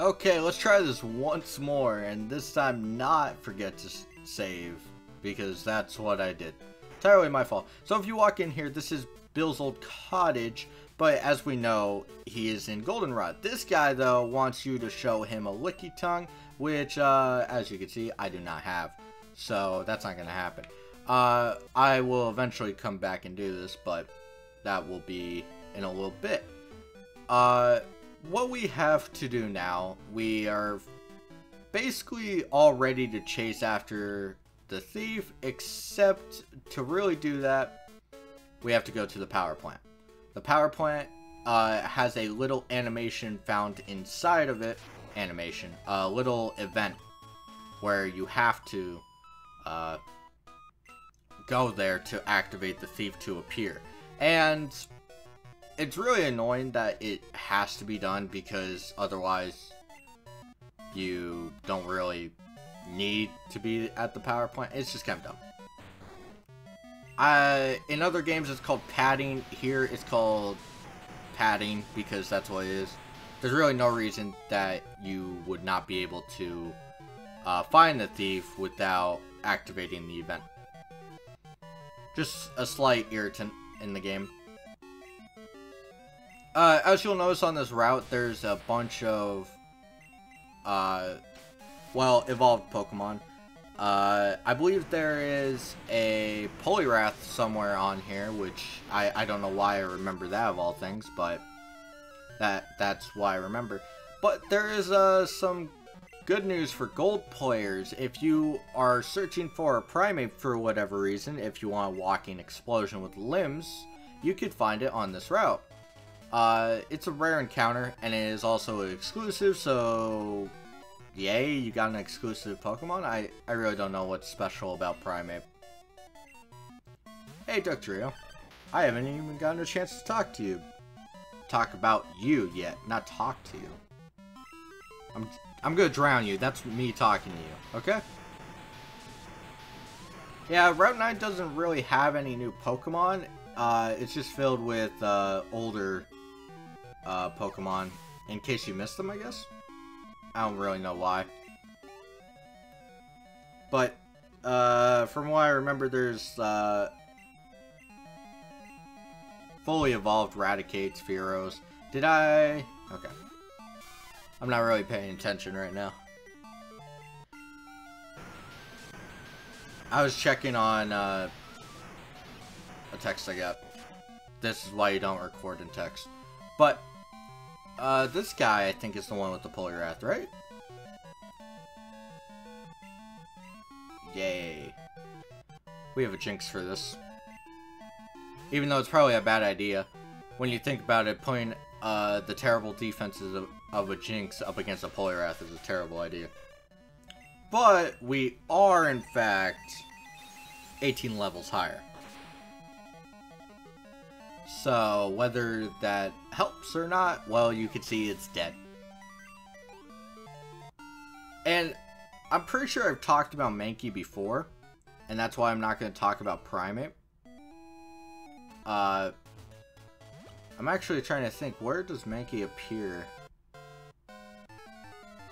Okay, let's try this once more, and this time not forget to save, because that's what I did. Entirely my fault. So if you walk in here, this is Bill's old cottage, but as we know, he is in Goldenrod. This guy, though, wants you to show him a licky tongue, which, as you can see, I do not have. So that's not going to happen. I will eventually come back and do this, but that will be in a little bit. What we have to do now, we are basically all ready to chase after the thief, except to really do that, we have to go to the power plant. The power plant has a little animation found inside of it, a little event where you have to go there to activate the thief to appear. And it's really annoying that it has to be done, because otherwise you don't really need to be at the power plant. It's just kind of dumb. In other games it's called padding. Here it's called padding because that's what it is. There's really no reason that you would not be able to find the thief without activating the event. Just a slight irritant in the game. As you'll notice on this route, there's a bunch of, well, evolved Pokemon. I believe there is a Poliwrath somewhere on here, which I don't know why I remember that of all things, but that's why I remember. But there is some good news for gold players. If you are searching for a Primeape for whatever reason, if you want a walking explosion with limbs, you could find it on this route. It's a rare encounter, and it is also exclusive, so yay, you got an exclusive Pokemon. I really don't know what's special about Primeape. Hey, Ductrio. I haven't even gotten a chance to talk to you. Talk about you yet, not talk to you. I'm gonna drown you. That's me talking to you, okay? Yeah, Route 9 doesn't really have any new Pokemon. It's just filled with older Pokemon, in case you missed them, I guess. I don't really know why. But, from what I remember, there's fully evolved Raticates, Fearos. Did I? Okay. I'm not really paying attention right now. I was checking on a text I got. This is why you don't record in text. But, this guy, I think, is the one with the Poliwrath, right? Yay. We have a Jinx for this. Even though it's probably a bad idea. When you think about it, putting the terrible defenses of a Jinx up against a Poliwrath is a terrible idea. But, we are, in fact, 18 levels higher. So, whether that helps or not, well, you can see it's dead. And I'm pretty sure I've talked about Mankey before, and that's why I'm not going to talk about Primeape. I'm actually trying to think, where does Mankey appear?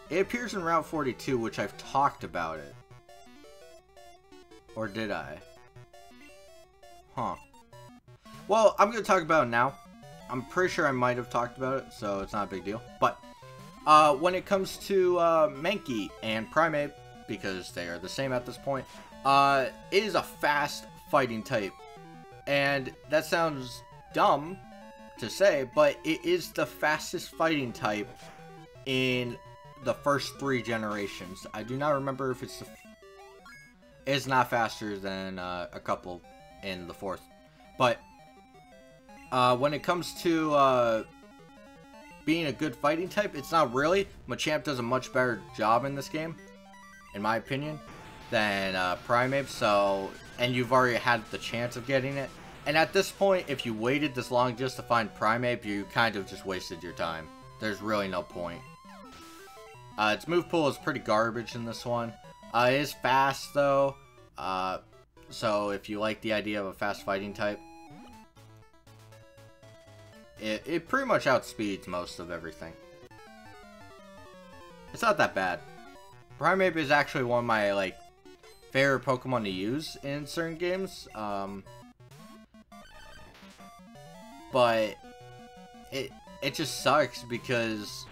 It appears in Route 42, which I've talked about it. Or did I? Huh. Well, I'm going to talk about it now. I'm pretty sure I might have talked about it, so it's not a big deal. But, when it comes to Mankey and Primeape, because they are the same at this point, it is a fast fighting type. And that sounds dumb to say, but it is the fastest fighting type in the first 3 generations. I do not remember if it's it's not faster than a couple in the 4th. But when it comes to being a good fighting type, it's not really. Machamp does a much better job in this game, in my opinion, than Primeape. So, and you've already had the chance of getting it. And at this point, if you waited this long just to find Primeape, you kind of just wasted your time. There's really no point. Its move pool is pretty garbage in this one. It is fast, though. So if you like the idea of a fast fighting type, it pretty much outspeeds most of everything. It's not that bad. Primeape is actually one of my, like, favorite Pokemon to use in certain games. But it just sucks because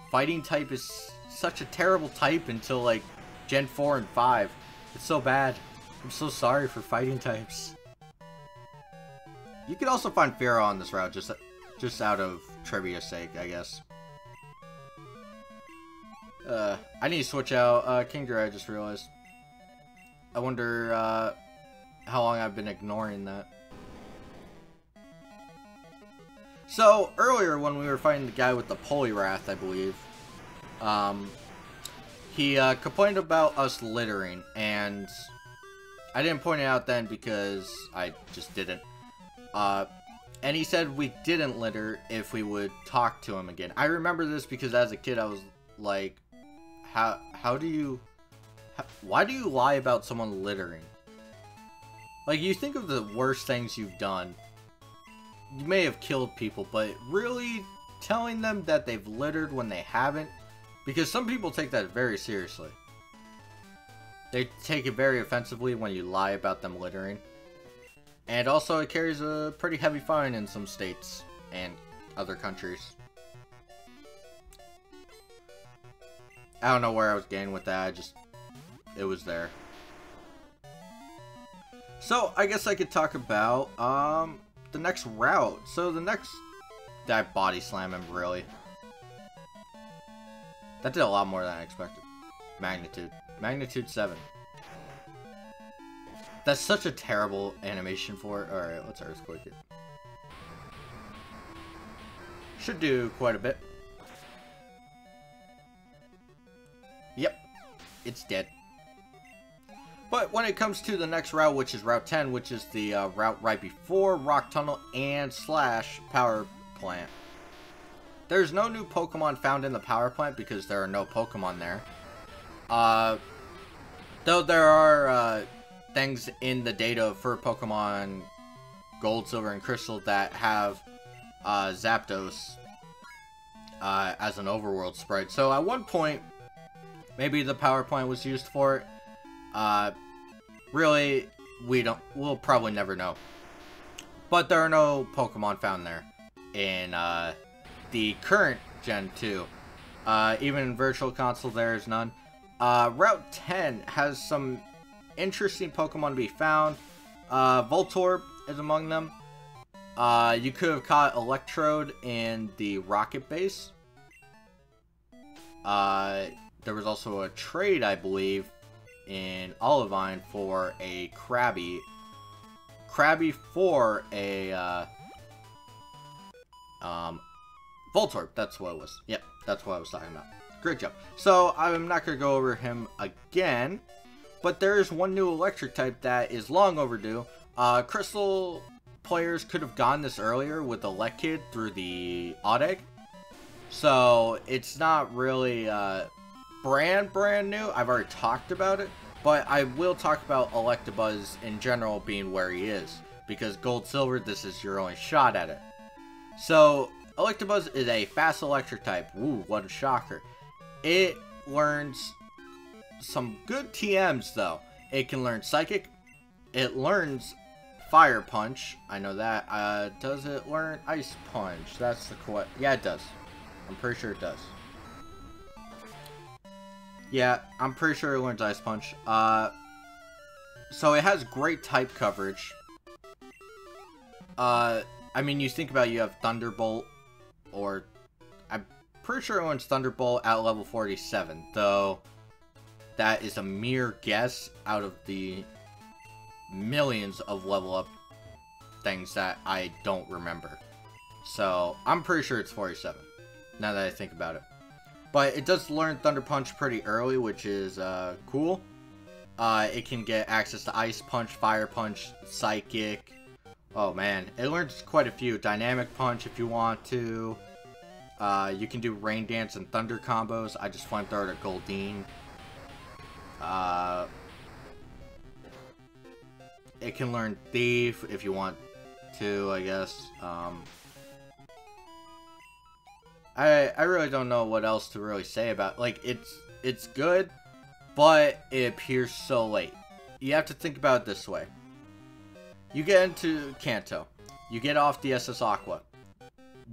fighting type is such a terrible type until, like, Gen 4 and 5. It's so bad. I'm so sorry for fighting types. You could also find Pharaoh on this route, just out of trivia's sake, I guess. I need to switch out Kingdra, I just realized. I wonder how long I've been ignoring that. So, earlier when we were fighting the guy with the Poliwrath, I believe, he complained about us littering, and I didn't point it out then because I just didn't. And he said we didn't litter if we would talk to him again. I remember this because as a kid I was like, why do you lie about someone littering? Like, you think of the worst things you've done. You may have killed people, but really telling them that they've littered when they haven't? Because some people take that very seriously. They take it very offensively when you lie about them littering. And also, it carries a pretty heavy fine in some states and other countries. I don't know where I was getting with that, it was there. So, I guess I could talk about, the next route. So, the next... Did I body slam him, really? That did a lot more than I expected. Magnitude. Magnitude 7. That's such a terrible animation for it. Alright, let's Earthquake it. Should do quite a bit. Yep. It's dead. But when it comes to the next route, which is Route 10, which is the route right before Rock Tunnel and / Power Plant. There's no new Pokemon found in the Power Plant because there are no Pokemon there. Though there are things in the data for Pokemon Gold, Silver, and Crystal that have Zapdos as an overworld sprite. So at one point, maybe the Power Plant was used for it. Really, we'll probably never know. But there are no Pokemon found there in the current Gen 2. Even in Virtual Console, there is none. Route 10 has some interesting Pokemon to be found. Voltorb is among them. You could have caught Electrode in the Rocket Base. There was also a trade, I believe, in Olivine for a Krabby. Krabby for a Voltorb. That's what it was. Yep, that's what I was talking about. Great job. So I'm not going to go over him again, but there is one new electric type that is long overdue. Crystal players could have gotten this earlier with Elekid through the Odd Egg. So it's not really brand new. I've already talked about it, but I will talk about Electabuzz in general being where he is, because Gold Silver, this is your only shot at it. So Electabuzz is a fast electric type. Ooh, what a shocker. It learns some good TMs though. It can learn Psychic. It learns Fire Punch. I know that. Does it learn Ice Punch? That's the question. Yeah, it does. I'm pretty sure it does. Yeah, I'm pretty sure it learns Ice Punch. So it has great type coverage. I mean, you think about it, you have Thunderbolt, or I'm pretty sure it learns Thunderbolt at level 47, though that is a mere guess out of the millions of level up things that I don't remember. So I'm pretty sure it's 47, now that I think about it. But it does learn Thunder Punch pretty early, which is cool. It can get access to Ice Punch, Fire Punch, Psychic. Oh man, it learns quite a few. Dynamic Punch if you want to. You can do Rain Dance and Thunder combos. I just flamethrower to Goldeen. It can learn Thief if you want to, I guess. I really don't know what else to really say about, like, it's good, but it appears so late. You have to think about it this way. You get into Kanto. You get off the SS Aqua.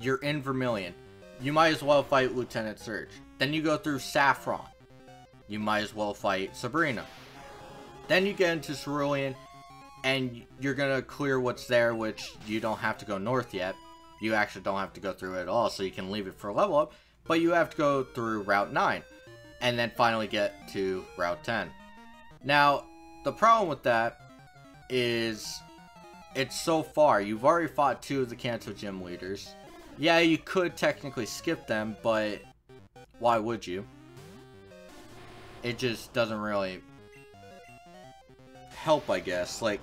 You're in Vermilion. You might as well fight Lieutenant Surge. Then you go through Saffron. You might as well fight Sabrina. Then you get into Cerulean, and you're gonna clear what's there, which you don't have to go north yet. You actually don't have to go through it at all, so you can leave it for a level up. But you have to go through Route 9, and then finally get to Route 10. Now, the problem with that is it's so far. You've already fought 2 of the Kanto gym leaders. Yeah, you could technically skip them, but why would you? It just doesn't really help, I guess. Like,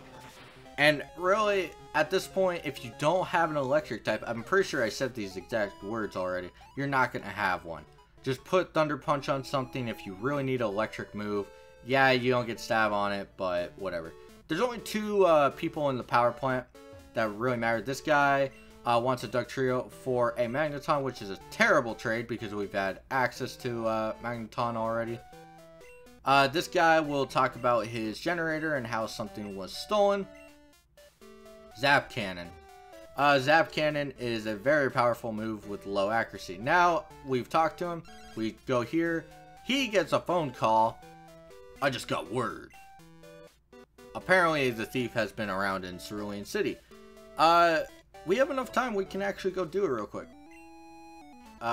and really, at this point, if you don't have an electric type, I'm pretty sure I said these exact words already, you're not going to have one. Just put Thunder Punch on something if you really need an electric move. Yeah, you don't get stab on it, but whatever. There's only 2 people in the power plant that really matter. This guy wants a Duck Trio for a Magneton, which is a terrible trade because we've had access to Magneton already. This guy will talk about his generator and how something was stolen. Zap Cannon. Zap Cannon is a very powerful move with low accuracy. Now, we've talked to him. We go here. He gets a phone call. I just got word. Apparently, the thief has been around in Cerulean City. We have enough time. We can actually go do it real quick.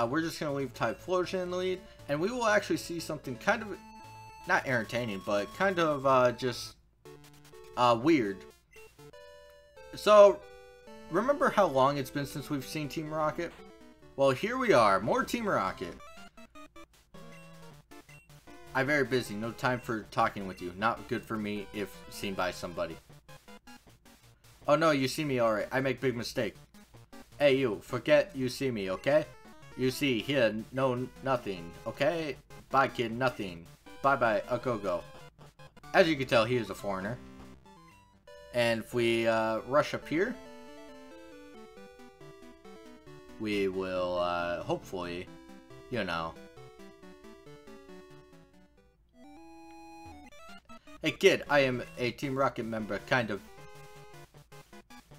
We're just going to leave Typhlosion in the lead. And we will actually see something kind of, not entertaining, but kind of just weird. So, remember how long it's been since we've seen Team Rocket? Well, here we are. More Team Rocket. I'm very busy. No time for talking with you. Not good for me if seen by somebody. Oh no, you see me alright. I make big mistake. Hey you, forget you see me, okay? You see, here, no, nothing, okay? Bye kid, nothing. Bye bye, a go-go. As you can tell, he is a foreigner. And if we rush up here, we will hopefully, you know. Hey kid, I am a Team Rocket member, kind of.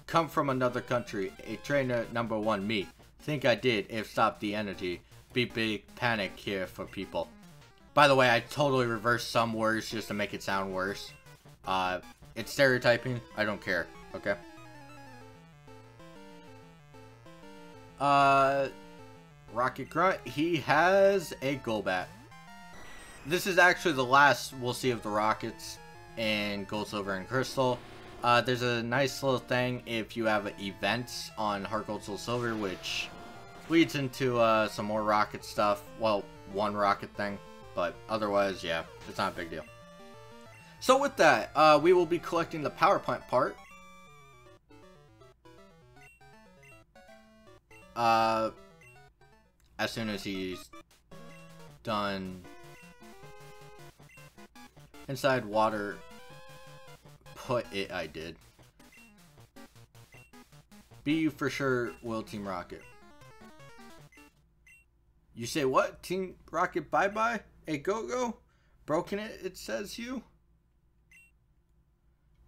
Come from another country, a trainer number 1 me. Think I did if stop the energy. Be big panic here for people. By the way, I totally reversed some words just to make it sound worse. It's stereotyping. I don't care. Okay. Rocket Grunt. He has a Golbat. This is actually the last we'll see of the Rockets in Gold, Silver, and Crystal. There's a nice little thing if you have events on Heart Gold, Soul Silver, which leads into some more Rocket stuff. Well, one Rocket thing, but otherwise, yeah, it's not a big deal. So with that, we will be collecting the power plant part. As soon as he's done inside water, put it, I did. Be you for sure, will Team Rocket. You say what? Team Rocket bye-bye? A go-go? Broken it says you?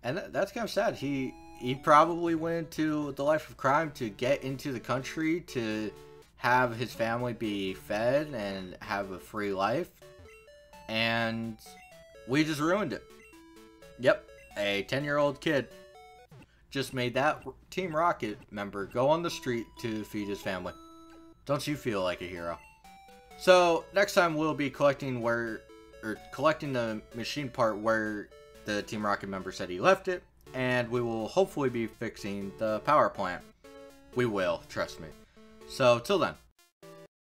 And that's kind of sad. He probably went into the life of crime to get into the country to have his family be fed and have a free life. And we just ruined it. Yep, a 10-year-old kid just made that Team Rocket member go on the street to feed his family. Don't you feel like a hero? So next time we'll be collecting the machine part where the Team Rocket member said he left it, and we will hopefully be fixing the power plant. We will, trust me. So till then.